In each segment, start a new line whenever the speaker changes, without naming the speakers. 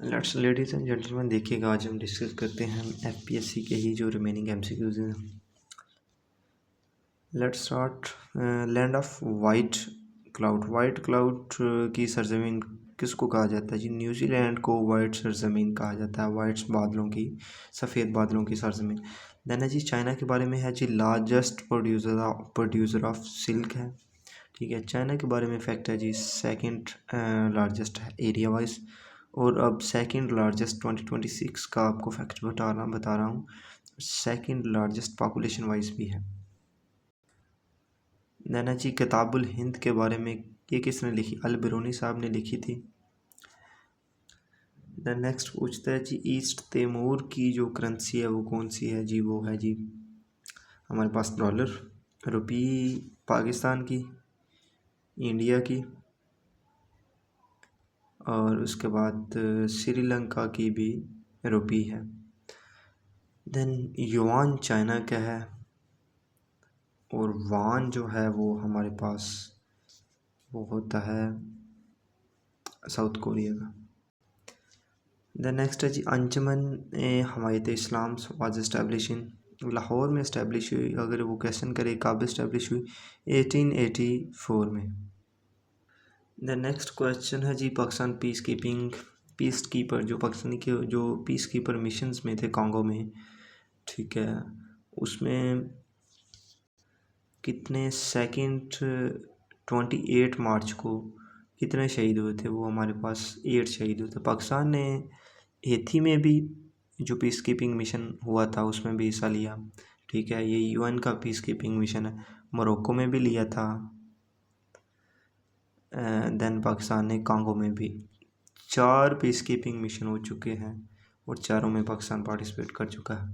Ladies and gentleman, देखिएगा आज हम डिस्कस करते हैं एफपीएससी के ही जो रिमेनिंग एमसीक्यूज हैं। Let's start. Land of white cloud. White cloud की सरजमीन किसको कहा जाता है जी? न्यूजीलैंड को वाइट सरजमीन कहा जाता है, वाइट बादलों की, सफ़ेद बादलों की सरजमीन। देन है जी चाइना के बारे में है जी, लार्जेस्ट प्रोड्यूसर ऑफ सिल्क है। ठीक है, चाइना के बारे में फैक्ट है जी, सेकंड लार्जेस्ट है एरिया वाइज। और अब सेकंड लार्जेस्ट 2026 का आपको फैक्ट बता रहा हूँ, सेकंड लार्जेस्ट पॉपुलेशन वाइज भी है। नैना जी किताबुल हिंद के बारे में ये किसने लिखी? अल बिरूनी साहब ने लिखी थी। द नेक्स्ट पूछता है जी, ईस्ट तैमूर की जो करेंसी है वो कौन सी है जी? वो है जी हमारे पास डॉलर। रुपी पाकिस्तान की, इंडिया की, और उसके बाद श्रीलंका की भी रुपी है। देन युआन चाइना का है, और वान जो है वो हमारे पास वो होता है साउथ कोरिया का। द नेक्स्ट है जी, अंजुमन हमायत इस्लाम वाज एस्टैब्लिश इन, लाहौर में इस्टेब्लिश हुई। अगर वो क्वेश्चन करे कब इस्टेब्लिश हुई, 1884 में। द नेक्स्ट क्वेश्चन है जी, पाकिस्तान पीस कीपर जो पाकिस्तानी के जो पीस कीपर मिशंस में थे कॉन्गो में, ठीक है, उसमें कितने सेकंड 28 मार्च को कितने शहीद हुए थे? वो हमारे पास 8 शहीद हुए थे। पाकिस्तान ने हेथी में भी जो पीस कीपिंग मिशन हुआ था उसमें भी हिस्सा लिया। ठीक है, ये यूएन का पीस कीपिंग मिशन है। मोरक्को में भी लिया था, देन पाकिस्तान ने कॉन्गो में भी। 4 पीस कीपिंग मिशन हो चुके हैं और चारों में पाकिस्तान पार्टिसिपेट कर चुका है।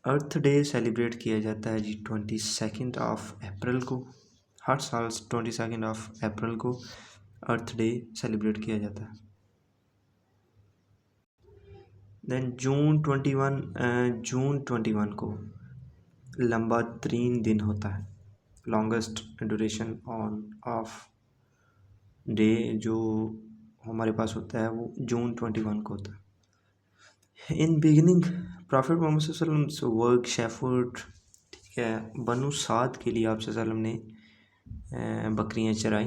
अर्थ डे सेलिब्रेट किया जाता है जी 22 अप्रैल को। हर साल 22 अप्रैल को अर्थ डे सेलिब्रेट किया जाता है। देन जून 21 को लंबा तरीन दिन होता है, longest duration on off day जो हमारे पास होता है वो जून 21 को होता है। In beginning prophet Mohammad work shepherd, ठीक है, बनु साद के लिए आप सल्लम ने बकरियां चराई।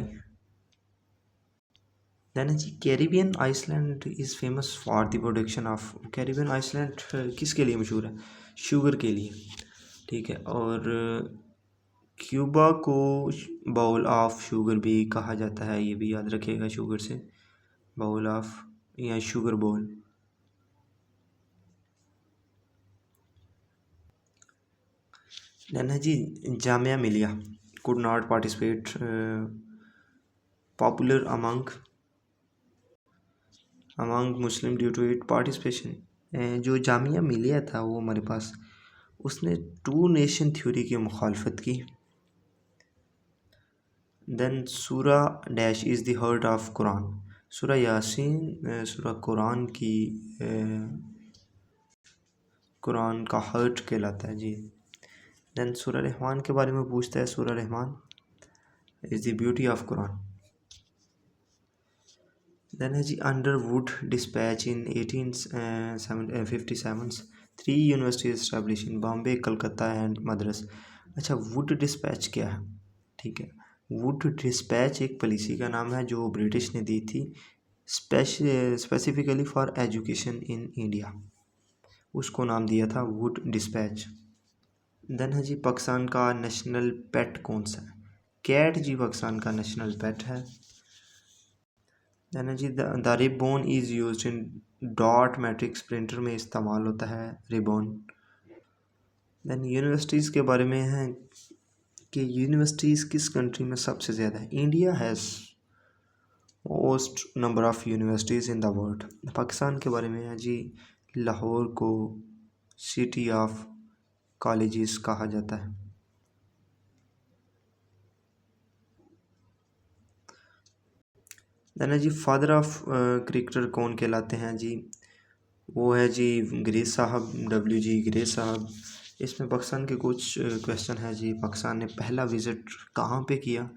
देन जी Caribbean island is famous for the production of, Caribbean island किसके लिए मशहूर है? शुगर के लिए। ठीक है, और क्यूबा को बाउल ऑफ शुगर भी कहा जाता है, ये भी याद रखिएगा, शुगर से बाउल ऑफ या शुगर बाउल। देन है जी Jamia Millia could not participate popular among Muslim due to it participation. जो जामिया मिलिया था वो हमारे पास, उसने 2 नेशन थ्योरी की मुखालफत की। देन सूरा dash is the heart of Quran, सूरा यासीन सूरा कुरान की कुरान का हार्ट कहलाता है जी। देन सूरा रहमान के बारे में पूछता है, Surah Rahman is the beauty of Quran. Then है जी under Wood dispatch in 1857 3 universities establish in Bombay, Calcutta and Madras. अच्छा, वुड डिस्पैच क्या है? ठीक है, वुड डिस्पैच एक पॉलिसी का नाम है जो ब्रिटिश ने दी थी specifically for education in India, उसको नाम दिया था वुड डिस्पैच। देन है जी पाकिस्तान का नेशनल पेट कौन सा है? कैट जी पाकिस्तान का नेशनल पेट है। देन है जी the ribbon is used in dot matrix printer में इस्तेमाल होता है रिबॉन। देन यूनिवर्सिटीज़ के बारे में है कि यूनिवर्सिटीज़ किस कंट्री में सबसे ज़्यादा है? India has most number of universities in the world. Pakistan के बारे में है जी, लाहौर को सिटी ऑफ कॉलेजेस कहा जाता है। देन है जी फादर ऑफ क्रिकेटर कौन कहलाते हैं जी? वो है जी ग्रे साहब, WG ग्रे साहब। इसमें पाकिस्तान के कुछ क्वेश्चन है जी। पाकिस्तान ने पहला विज़िट कहाँ पे किया?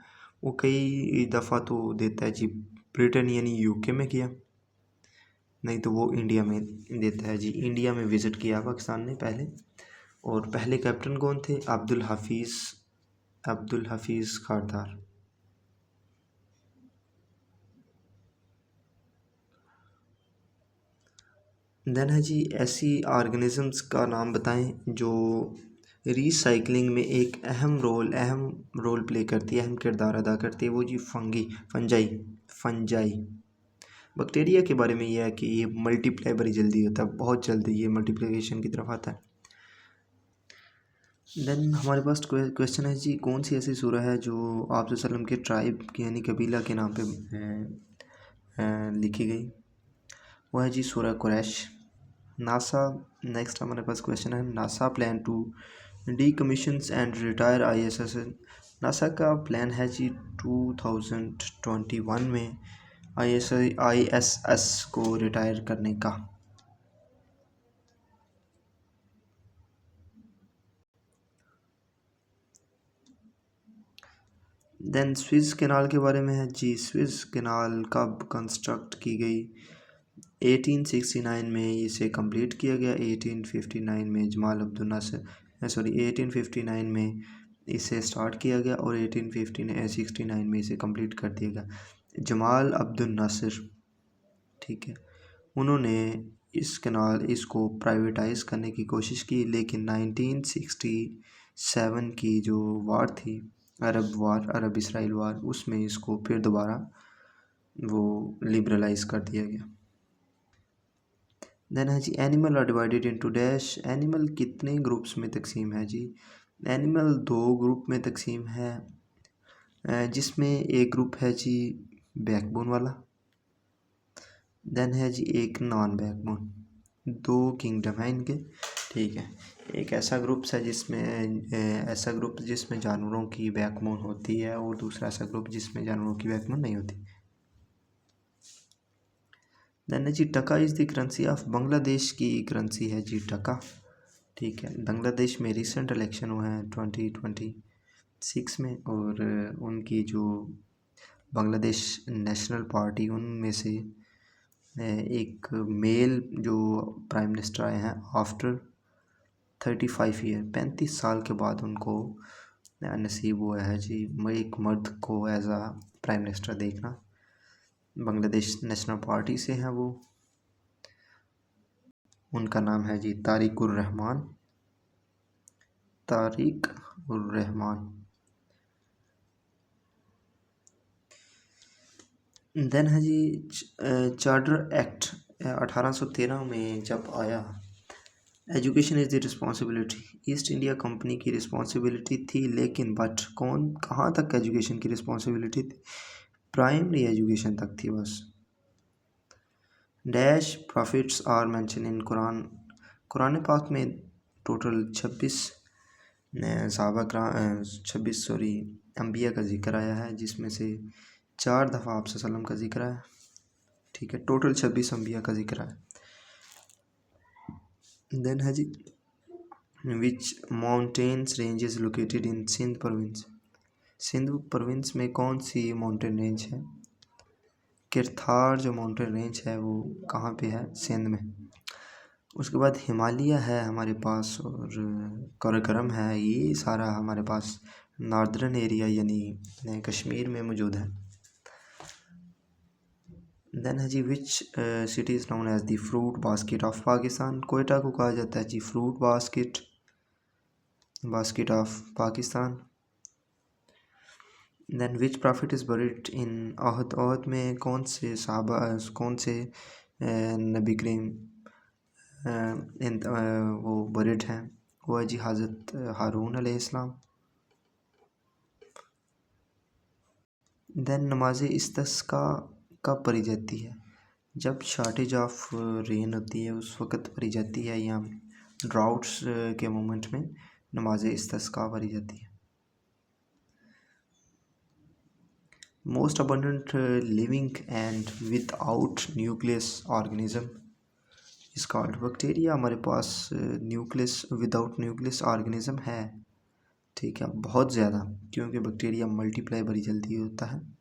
वो कई दफ़ा तो देता है जी, ब्रिटेन यानी UK में किया। नहीं तो वो इंडिया में देता है जी। इंडिया में विज़िट किया पाकिस्तान ने पहले, और पहले कैप्टन कौन थे? अब्दुल हफीज़ खारदार। देन है जी, ऐसी ऑर्गेनिजम्स का नाम बताएं जो रिसाइकलिंग में एक अहम रोल प्ले करती है, अहम किरदार अदा करती है। वो जी फंजाई। बैक्टीरिया के बारे में यह है कि ये मल्टीप्लाई बड़ी जल्दी होता है, बहुत जल्दी ये मल्टीप्लिकेशन की तरफ आता है। देन हमारे पास क्वेश्चन है जी, कौन सी ऐसी सूरह है जो आप वसल्लम के ट्राइब यानी कबीला के नाम पे लिखी गई? वो है जी सूरह कुरैश। नासा, नेक्स्ट हमारे पास क्वेश्चन है, NASA plan to decommissions and retire ISS। NASA का प्लान है जी 2021 में ISS को रिटायर करने का। देन स्विस कैनाल के बारे में है जी, स्विस कैनाल कब कंस्ट्रक्ट की गई? 1869 में इसे कंप्लीट किया गया। 1859 में जमाल अब्दुल नासिर 1859 में इसे स्टार्ट किया गया और 1869 में इसे कंप्लीट कर दिया गया। जमाल अब्दुल नासिर, ठीक है, उन्होंने इसको प्राइवेटाइज करने की कोशिश की, लेकिन 1967 की जो वार थी, अरब इसराइल वार, उसमें इसको फिर दोबारा वो लिबरलाइज कर दिया गया। देन है जी, animal are divided into dash. Animal कितने ग्रुप्स में तकसीम है जी? एनिमल 2 ग्रुप में तकसीम है, जिसमें एक ग्रुप है जी बैकबोन वाला, देन है जी एक नॉन बैकबोन। 2 किंगडम है इनके, ठीक है। एक ऐसा ग्रुप है जिसमें जानवरों की बैकबोन होती है, और दूसरा ऐसा ग्रुप जिसमें जानवरों की बैकबोन नहीं होती। देन है जी, टका is the currency of Bangladesh की करेंसी है जी टका, ठीक है। बांग्लादेश में रिसेंट इलेक्शन हुए हैं 2026 में, और उनकी जो बांग्लादेश नेशनल पार्टी, उनमें से एक मेल जो प्राइम मिनिस्टर आए हैं आफ्टर 35 ईयर, 35 साल के बाद उनको नसीब हुआ है जी एक मर्द को एज आ प्राइम मिनिस्टर देखना। बांग्लादेश नेशनल पार्टी से हैं वो, उनका नाम है जी तारिक उर रहमान। देन है जी, चार्टर एक्ट 1813 में जब आया, education is the responsibility, east India company की रिस्पॉन्सिबिलिटी थी, लेकिन बट कहाँ तक एजुकेशन की रिस्पॉन्सिबिलिटी थी? प्राइमरी एजुकेशन तक थी बस। Dash prophets are mention in Quran पाक में टोटल 26 अंबिया का जिक्र आया है, जिसमें से 4 दफ़ा आप सल्लम का जिक्र है, ठीक है। टोटल 26 अंबिया का जिक्र है। देन है जी, which mountains range is located in Sindh province. Sindh province में कौन सी माउंटेन रेंज है? किरथार जो माउंटेन रेंज है वो कहाँ पे है? सिंध में। उसके बाद हिमालय है हमारे पास, और कराकोरम है, ये सारा हमारे पास नॉर्दर्न एरिया यानी कश्मीर में मौजूद है। देन है जी, which city is known as the fruit basket of Pakistan. Quetta को कहा जाता है जी fruit basket of Pakistan. Then which prophet is buried in Uhud में कौन से नबी करीम वो बरीड हैं? वो है जी हज़रत हारून अलैहिस्सलाम। देन नमाज इस्तिस्का कब पढ़ी जाती है? जब शॉर्टेज ऑफ रेन होती है उस वक़्त पढ़ी जाती है, या ड्राउट्स के मोमेंट में नमाज इस्तिस्का पढ़ी जाती है। Most abundant living and without nucleus organism इस कॉल्ड बैक्टीरिया। हमारे पास विदाउट न्यूक्लियस ऑर्गेनिज्म है, ठीक है, बहुत ज़्यादा, क्योंकि बैक्टीरिया मल्टीप्लाई बड़ी जल्दी होता है।